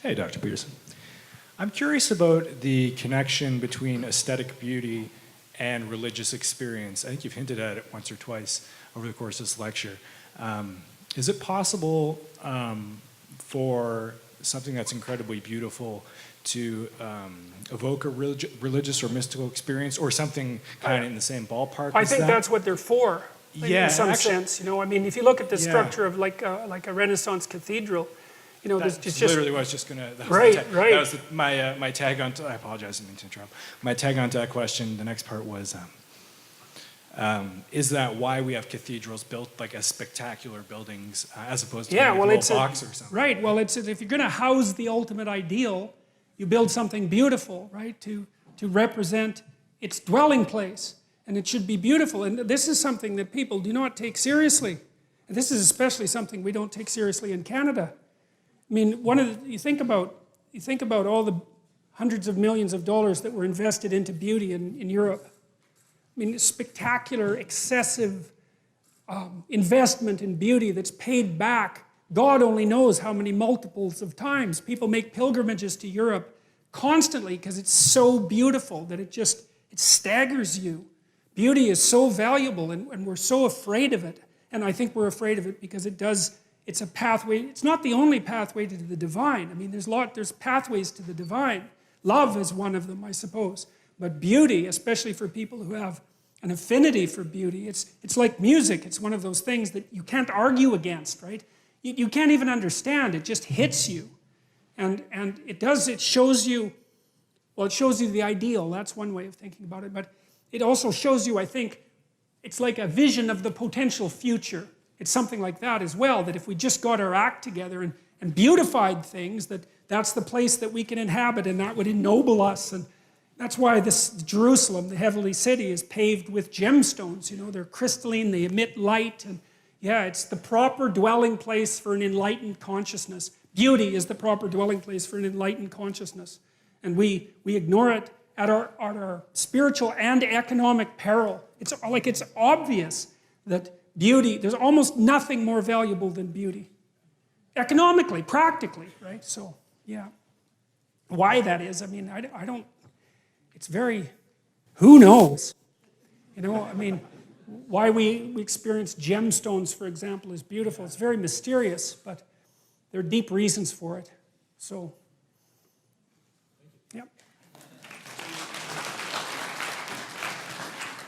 Hey, Dr. Peterson. I'm curious about the connection between aesthetic beauty and religious experience. I think you've hinted at it once or twice over the course of this lecture. Is it possible for something that's incredibly beautiful to evoke a religious or mystical experience, or something kind of in the same ballpark? I think that's what they're for, in some sense. You know, I mean, if you look at the structure of like a Renaissance cathedral, you know, there's just literally what I was just gonna. Right. That was my tag on. I apologize, I didn't mean to interrupt. My tag on to that question. The next part was, is that why we have cathedrals built like as spectacular buildings as opposed to a little box or something? Right. Well, it's if you're going to house the ultimate ideal, you build something beautiful, right? To represent its dwelling place, and it should be beautiful. And this is something that people do not take seriously. And this is especially something we don't take seriously in Canada. I mean, you think about all the hundreds of millions of dollars that were invested into beauty in Europe. I mean, spectacular, excessive investment in beauty that's paid back. God only knows how many multiples of times. People make pilgrimages to Europe constantly because it's so beautiful that it staggers you. Beauty is so valuable, and we're so afraid of it. And I think we're afraid of it because it's a pathway. It's not the only pathway to the divine. I mean, there's pathways to the divine. Love is one of them, I suppose. But beauty, especially for people who have an affinity for beauty, it's like music. It's one of those things that you can't argue against, right? You can't even understand. It just hits you. And it shows you, well, it shows you the ideal. That's one way of thinking about it. But it also shows you, I think, it's like a vision of the potential future. It's something like that as well, that if we just got our act together and beautified things, that's the place that we can inhabit, and that would ennoble us. And that's why this Jerusalem, the heavenly city, is paved with gemstones. You know, they're crystalline, they emit light, and yeah, it's the proper dwelling place for an enlightened consciousness. Beauty is the proper dwelling place for an enlightened consciousness. And we ignore it at our spiritual and economic peril. It's obvious that beauty, there's almost nothing more valuable than beauty. Economically, practically, right? So, yeah. Why that is, I mean, I don't, it's very, who knows? You know, I mean, why we experience gemstones, for example, is beautiful. It's very mysterious, but there are deep reasons for it. So,